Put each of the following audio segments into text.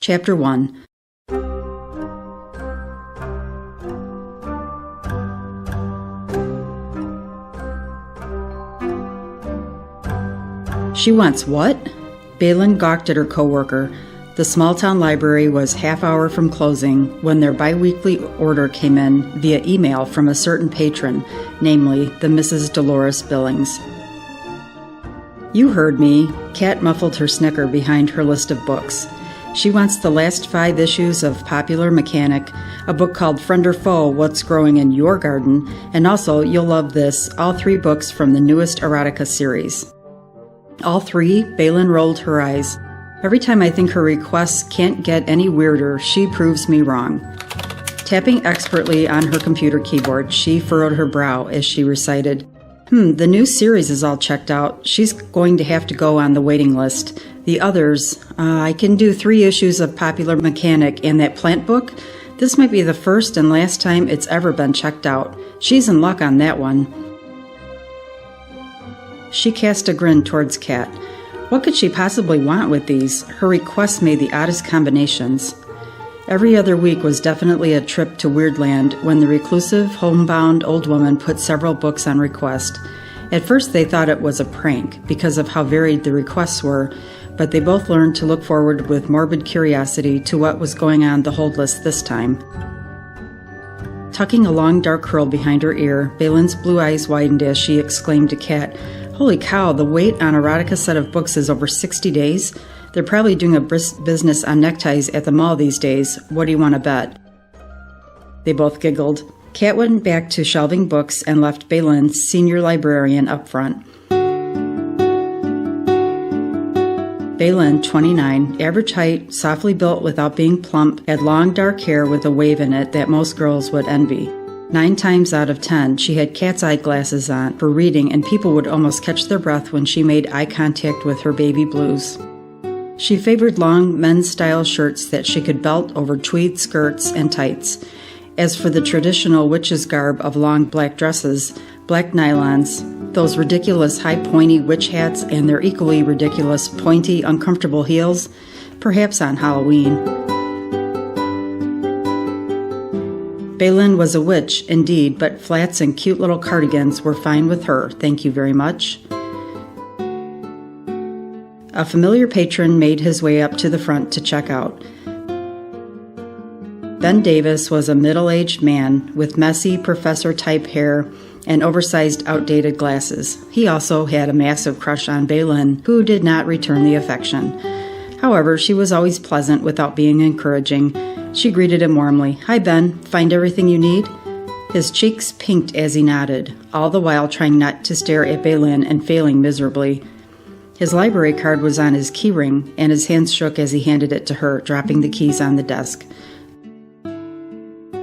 Chapter 1. She wants what? Baylyn gawked at her coworker. The small-town library was half-hour from closing when their bi-weekly order came in via email from a certain patron, namely the Mrs. Dolores Billings. You heard me. Kat muffled her snicker behind her list of books. She wants the last 5 issues of Popular Mechanic, a book called Friend or Foe, What's Growing in Your Garden, and also, you'll love this, all 3 books from the newest erotica series. All 3? Baylyn rolled her eyes. Every time I think her requests can't get any weirder, she proves me wrong. Tapping expertly on her computer keyboard, she furrowed her brow as she recited, the new series is all checked out. She's going to have to go on the waiting list. The others, I can do 3 issues of Popular Mechanic and that plant book. This might be the first and last time it's ever been checked out. She's in luck on that one. She cast a grin towards Kat. What could she possibly want with these? Her requests made the oddest combinations. Every other week was definitely a trip to Weirdland when the reclusive, homebound old woman put several books on request. At first they thought it was a prank because of how varied the requests were, but they both learned to look forward with morbid curiosity to what was going on the hold list this time. Tucking a long dark curl behind her ear, Baylyn's blue eyes widened as she exclaimed to Kat, Holy cow, the wait on erotica set of books is over 60 days? They're probably doing a brisk business on neckties at the mall these days. What do you want to bet? They both giggled. Kat went back to shelving books and left Baylyn, senior librarian, up front. Baylyn, 29, average height, softly built without being plump, had long dark hair with a wave in it that most girls would envy. 9 times out of 10, she had cat's eye glasses on for reading, and people would almost catch their breath when she made eye contact with her baby blues. She favored long men's-style shirts that she could belt over tweed skirts and tights. As for the traditional witch's garb of long black dresses, black nylons, those ridiculous high pointy witch hats, and their equally ridiculous pointy, uncomfortable heels, perhaps on Halloween. Baylyn was a witch, indeed, but flats and cute little cardigans were fine with her, thank you very much. A familiar patron made his way up to the front to check out. Ben Davis was a middle-aged man with messy professor-type hair and oversized, outdated glasses. He also had a massive crush on Baylyn, who did not return the affection. However, she was always pleasant without being encouraging. She greeted him warmly. Hi, Ben. Find everything you need? His cheeks pinked as he nodded, all the while trying not to stare at Baylyn and failing miserably. His library card was on his keyring, and his hands shook as he handed it to her, dropping the keys on the desk.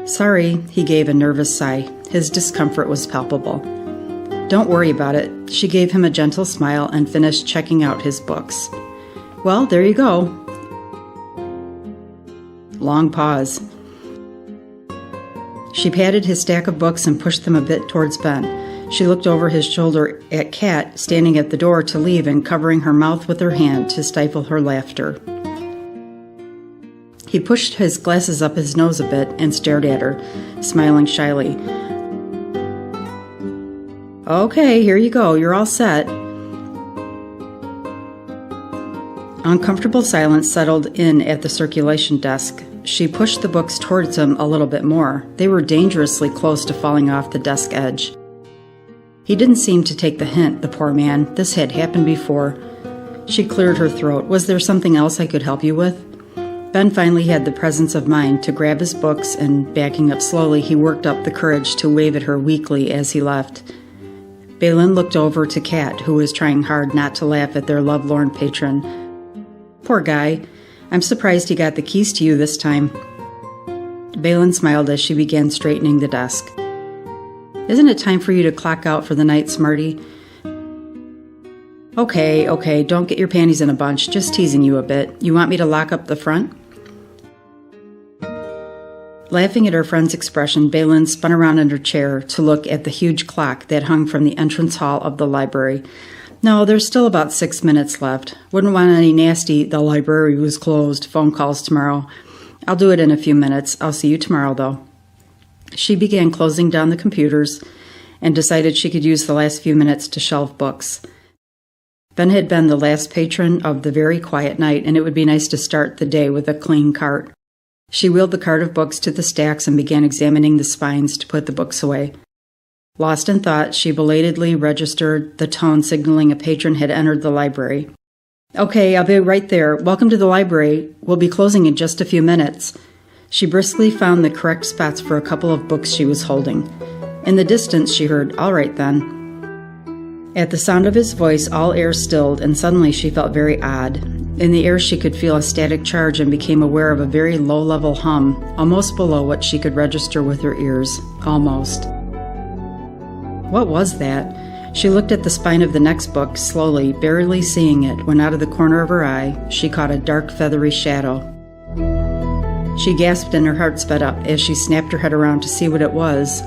Sorry, he gave a nervous sigh. His discomfort was palpable. Don't worry about it. She gave him a gentle smile and finished checking out his books. Well, there you go. Long pause. She patted his stack of books and pushed them a bit towards Ben. She looked over his shoulder at Kat, standing at the door to leave and covering her mouth with her hand to stifle her laughter. He pushed his glasses up his nose a bit and stared at her, smiling shyly. Okay, here you go. You're all set. Uncomfortable silence settled in at the circulation desk. She pushed the books towards him a little bit more. They were dangerously close to falling off the desk edge. He didn't seem to take the hint, the poor man. This had happened before. She cleared her throat. Was there something else I could help you with? Ben finally had the presence of mind to grab his books, and backing up slowly, he worked up the courage to wave at her weakly as he left. Baylyn looked over to Kat, who was trying hard not to laugh at their lovelorn patron. Poor guy. I'm surprised he got the keys to you this time. Baylyn smiled as she began straightening the desk. Isn't it time for you to clock out for the night, Smarty? Okay, don't get your panties in a bunch, just teasing you a bit. You want me to lock up the front? Laughing at her friend's expression, Baylyn spun around in her chair to look at the huge clock that hung from the entrance hall of the library. No, there's still about 6 minutes left. Wouldn't want any nasty, the library was closed, phone calls tomorrow. I'll do it in a few minutes. I'll see you tomorrow, though. She began closing down the computers and decided she could use the last few minutes to shelve books. Ben had been the last patron of the very quiet night, and it would be nice to start the day with a clean cart. She wheeled the cart of books to the stacks and began examining the spines to put the books away. Lost in thought, she belatedly registered the tone signaling a patron had entered the library. "Okay, I'll be right there. Welcome to the library. We'll be closing in just a few minutes." She briskly found the correct spots for a couple of books she was holding. In the distance, she heard, "All right, then." At the sound of his voice, all air stilled, and suddenly she felt very odd. In the air, she could feel a static charge and became aware of a very low-level hum, almost below what she could register with her ears. Almost. What was that? She looked at the spine of the next book, slowly, barely seeing it, when out of the corner of her eye, she caught a dark, feathery shadow. She gasped and her heart sped up as she snapped her head around to see what it was,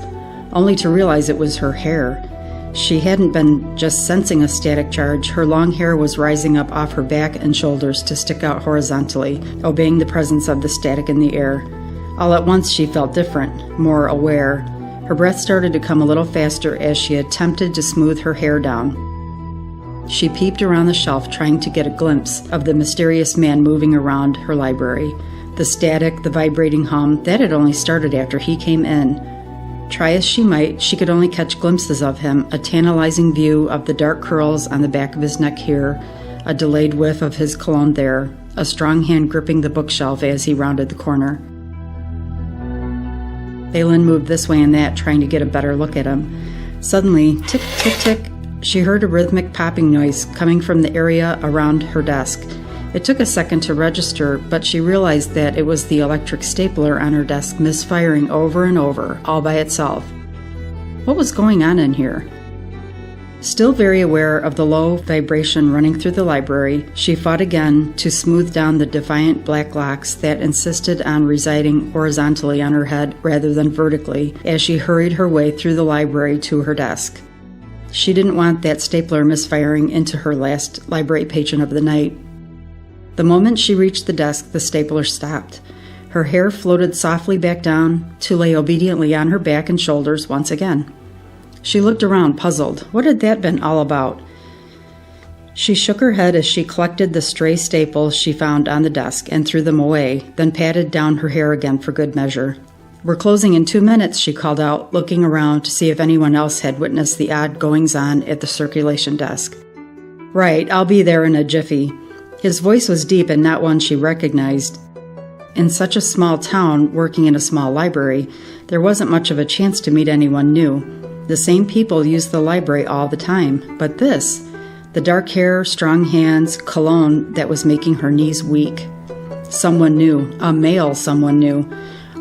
only to realize it was her hair. She hadn't been just sensing a static charge. Her long hair was rising up off her back and shoulders to stick out horizontally, obeying the presence of the static in the air. All at once she felt different, more aware. Her breath started to come a little faster as she attempted to smooth her hair down. She peeped around the shelf, trying to get a glimpse of the mysterious man moving around her library. The static, the vibrating hum, that had only started after he came in. Try as she might, she could only catch glimpses of him, a tantalizing view of the dark curls on the back of his neck here, a delayed whiff of his cologne there, a strong hand gripping the bookshelf as he rounded the corner. Baylyn moved this way and that, trying to get a better look at him. Suddenly, tick, tick, tick, she heard a rhythmic popping noise coming from the area around her desk. It took a second to register, but she realized that it was the electric stapler on her desk misfiring over and over, all by itself. What was going on in here? Still very aware of the low vibration running through the library, she fought again to smooth down the defiant black locks that insisted on residing horizontally on her head rather than vertically as she hurried her way through the library to her desk. She didn't want that stapler misfiring into her last library patron of the night. The moment she reached the desk, the stapler stopped. Her hair floated softly back down to lay obediently on her back and shoulders once again. She looked around, puzzled. What had that been all about? She shook her head as she collected the stray staples she found on the desk and threw them away, then patted down her hair again for good measure. "We're closing in 2 minutes," she called out, looking around to see if anyone else had witnessed the odd goings-on at the circulation desk. "Right, I'll be there in a jiffy." His voice was deep and not one she recognized. In such a small town, working in a small library, there wasn't much of a chance to meet anyone new. The same people used the library all the time, but this, the dark hair, strong hands, cologne that was making her knees weak. Someone new, a male someone new.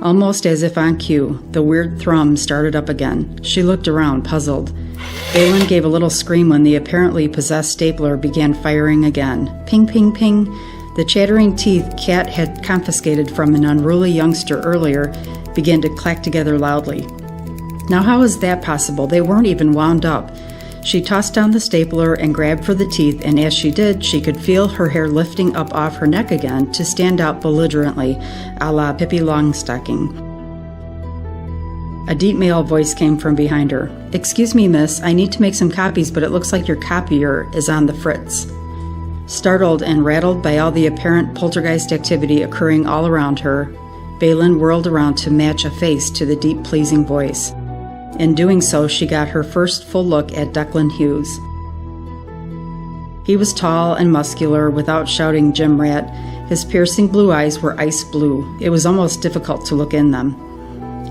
Almost as if on cue, the weird thrum started up again. She looked around, puzzled. Baylyn gave a little scream when the apparently possessed stapler began firing again. Ping, ping, ping. The chattering teeth Cat had confiscated from an unruly youngster earlier began to clack together loudly. Now how is that possible? They weren't even wound up. She tossed down the stapler and grabbed for the teeth, and as she did, she could feel her hair lifting up off her neck again to stand out belligerently, a la Pippi Longstocking. A deep male voice came from behind her. "Excuse me, miss, I need to make some copies, but it looks like your copier is on the fritz." Startled and rattled by all the apparent poltergeist activity occurring all around her, Baylyn whirled around to match a face to the deep, pleasing voice. In doing so, she got her first full look at Declan Hughes. He was tall and muscular, without shouting Jim Rat. His piercing blue eyes were ice blue. It was almost difficult to look in them.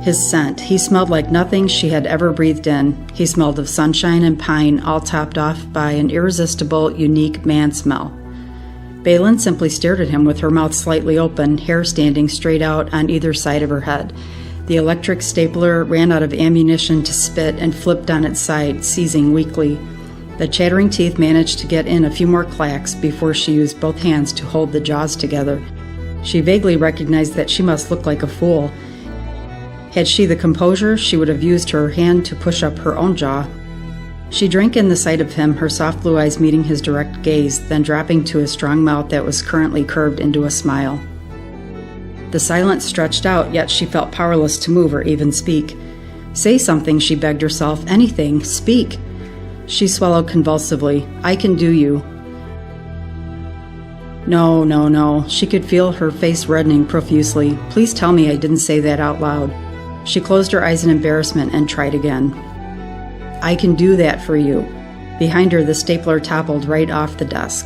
His scent, he smelled like nothing she had ever breathed in. He smelled of sunshine and pine, all topped off by an irresistible, unique man smell. Baylyn simply stared at him with her mouth slightly open, hair standing straight out on either side of her head. The electric stapler ran out of ammunition to spit and flipped on its side, seizing weakly. The chattering teeth managed to get in a few more clacks before she used both hands to hold the jaws together. She vaguely recognized that she must look like a fool. Had she the composure, she would have used her hand to push up her own jaw. She drank in the sight of him, her soft blue eyes meeting his direct gaze, then dropping to his strong mouth that was currently curved into a smile. The silence stretched out, yet she felt powerless to move or even speak. Say something, she begged herself. Anything. Speak. She swallowed convulsively. I can do you. No, no, no. She could feel her face reddening profusely. Please tell me I didn't say that out loud. She closed her eyes in embarrassment and tried again. I can do that for you. Behind her, the stapler toppled right off the desk.